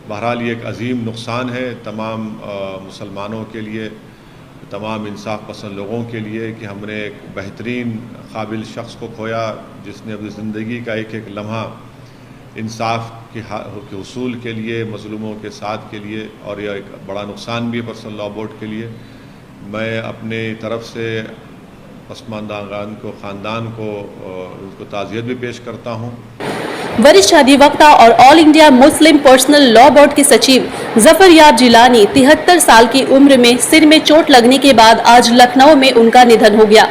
بہرحال یہ ایک عظیم نقصان ہے تمام مسلمانوں کے لیے، تمام انصاف پسند لوگوں کے لیے کہ ہم نے ایک بہترین قابل شخص کو کھویا جس نے اپنی زندگی کا ایک ایک لمحہ انصاف کے حصول کے لیے، مظلوموں کے ساتھ کے لیے، اور یہ ایک بڑا نقصان بھی ہے پرسنل لاء بورڈ کے لیے۔ میں اپنے طرف سے پسماندگان کو، خاندان کو ان کو تعزیت بھی پیش کرتا ہوں۔ वरिष्ठ अधिवक्ता और all India Muslim personal law board के सचिव जफरयाब जिलानी 73 साल की उम्र में सिर में चोट लगने के बाद आज लखनऊ में उनका निधन हो गया।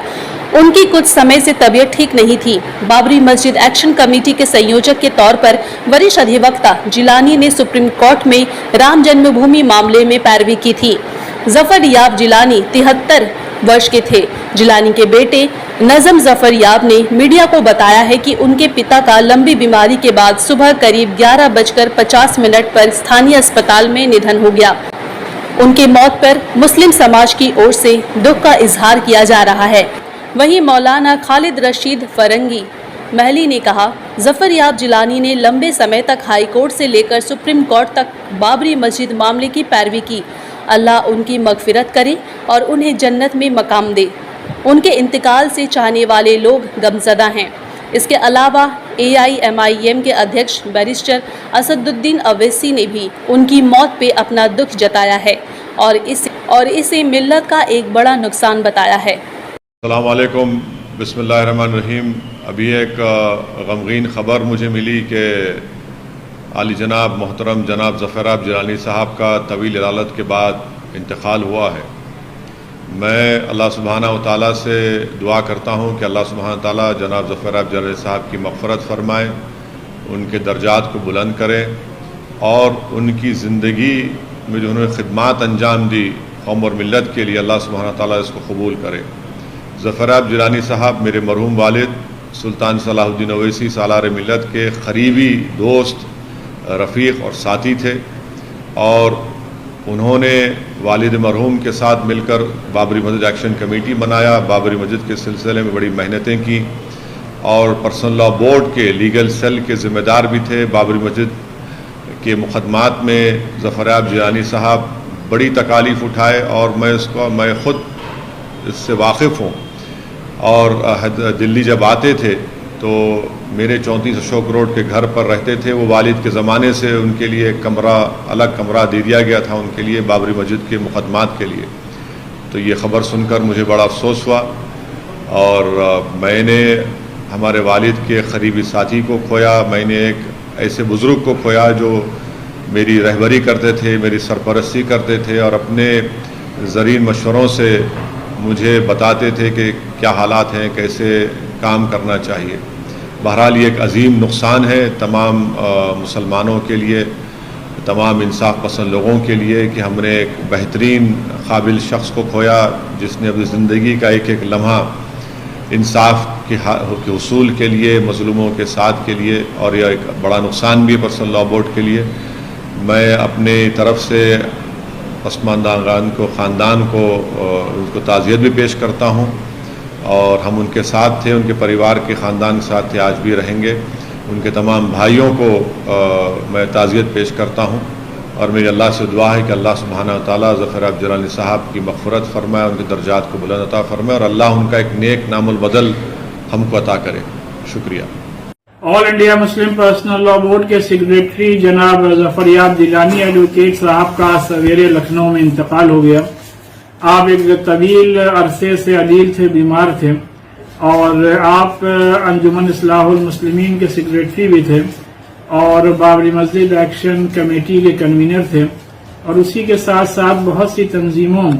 उनकी कुछ समय से तबीयत ठीक नहीं थी। बाबरी मस्जिद एक्शन कमेटी के संयोजक के तौर पर वरिष्ठ अधिवक्ता जिलानी ने सुप्रीम कोर्ट में राम जन्मभूमि मामले में पैरवी की थी। जफरयाब जिलानी 73 वर्ष के थे। जिलानी के बेटे नजम जफरयाब ने मीडिया को बताया है कि उनके पिता का लंबी बीमारी के बाद सुबह करीब 11:50 पर स्थानीय अस्पताल में निधन हो गया। उनके मौत पर मुस्लिम समाज की ओर से दुख का इजहार किया जा रहा है। वहीं मौलाना खालिद रशीद फरंगी महली ने कहा, जफरयाब जिलानी ने लंबे समय तक हाई कोर्ट से लेकर सुप्रीम कोर्ट तक बाबरी मस्जिद मामले की पैरवी की। अल्लाह उनकी मगफिरत करे और उन्हें जन्नत में मकाम दे। उनके इंतकाल से चाहने वाले लोग गमज़दा हैं। इसके अलावा AIMIM के अध्यक्ष बैरिस्टर असदुद्दीन अवैसी ने भी उनकी मौत पे अपना दुख जताया है और इसे मिल्लत का एक बड़ा नुकसान बताया है। अस्सलाम वालेकुम, बिस्मिल्लाहिर्रहमानिर्रहीम। अभी एक गमगीन ख़बर मुझे मिली कि आली जनाब मोहतरम जनाब ज़फ़रयाब जिलानी साहब का तवील अदालत के बाद इंतकाल हुआ है। मैं अल्लाह सुब्हानहू व तआला से दुआ करता हूँ कि अल्लाह सुब्हानहू व तआला जनाब ज़फ़रयाब जिलानी साहब की मग़फ़िरत फ़रमाए, उनके दर्जात को बुलंद करें और उनकी ज़िंदगी में जो उन्होंने खिदमात अंजाम दी कौम और मिल्लत के लिए, अल्लाह सुब्हानहू व तआला इसको कबूल करे। ज़फ़रयाब जिलानी साहब मेरे मरहूम वालिद सुल्तान सलाहुद्दीन अवैसी सालार मिल्लत के क़रीबी दोस्त, रफ़ीक और साथी थे और उन्होंने वालिद मरहूम के साथ मिलकर बाबरी मस्जिद एक्शन कमेटी बनाया। बाबरी मस्जिद के सिलसिले में बड़ी मेहनतें की और पर्सनल लॉ बोर्ड के लीगल सेल के ज़िम्मेदार भी थे। बाबरी मस्जिद के मुकदमात में ज़फ़रयाब जिलानी साहब बड़ी तकालीफ़ उठाए और मैं ख़ुद इससे वाकिफ़ हूँ। और दिल्ली जब आते थे तो मेरे 34 अशोक रोड के घर पर रहते थे। वो वालिद के ज़माने से उनके लिए एक अलग कमरा दे दिया गया था उनके लिए बाबरी मस्जिद के मुकदमात के लिए। तो ये ख़बर सुनकर मुझे बड़ा अफसोस हुआ और मैंने हमारे वालिद के क़रीबी साथी को खोया। मैंने एक ऐसे बुज़ुर्ग को खोया जो मेरी रहबरी करते थे, मेरी सरपरस्ती करते थे और अपने ज़रीन मशवरों से मुझे बताते थे कि क्या हालात हैं, कैसे काम करना चाहिए। बहरहाल ये एक अजीम नुकसान है तमाम मुसलमानों के लिए, तमाम इंसाफ पसंद लोगों के लिए कि हमने एक बेहतरीन काबिल शख्स को खोया जिसने अपनी ज़िंदगी का एक एक लम्हा इंसाफ के हुसूल के लिए, मज़लूमों के साथ के लिए, और यह एक बड़ा नुकसान भी है पर्सनल लॉ बोर्ड के लिए। मैं अपने तरफ से पसमानदागान को, ख़ानदान को उनको ताज़ियत भी पेश करता हूँ और हम उनके साथ थे, उनके परिवार के ख़ानदान के साथ थे, आज भी रहेंगे। उनके तमाम भाइयों को मैं ताज़ियत पेश करता हूँ और मेरी अल्लाह से दुआ है कि अल्लाह सुब्हानहू व तआला ज़फ़रयाब जिलानी साहब की मग़फ़िरत फ़रमाए, उनके दर्जात को बुलंद अता फ़रमाए और अल्लाह उनका एक नेक नामुल बदल हमको अता करे। शुक्रिया। All India Muslim personal law board के सेक्रेटरी जनाब ज़फ़रयाब जिलानी एडवोकेट साहब का सवेरे लखनऊ में इंतकाल हो गया। आप एक तवील अरसे से अलील थे, बीमार थे और आप अंजुमन इस्लाहुल मुस्लिमीन के सेक्रेटरी भी थे और बाबरी मस्जिद एक्शन कमेटी के कन्वीनर थे और उसी के साथ साथ बहुत सी तंजीमों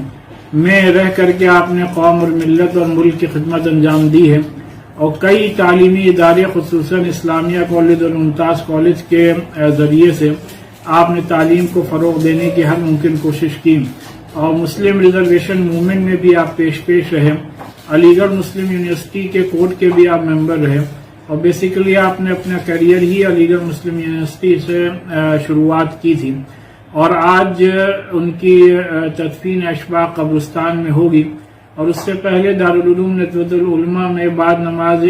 में रह करके आपने कौम और मिल्लत और मुल्क की खिदमत अंजाम दी है और कई तालीमी इदारे खुसूसन इस्लामिया कॉलेज और मुमताज़ कॉलेज के ज़रिए से आपने तालीम को फ़रोग़ देने की हर मुमकिन कोशिश की और मुस्लिम रिजर्वेशन मूवमेंट में भी आप पेश रहे। अलीगढ़ मुस्लिम यूनिवर्सिटी के कोर्ट के भी आप मेंबर रहे और बेसिकली आपने अपना करियर ही अलीगढ़ मुस्लिम यूनिवर्सिटी से शुरुआत की थी और आज उनकी तदफीन अशबाक कब्रिस्तान में होगी और उससे पहले दारुल उलूम नदवतुल उलमा में बाद नमाज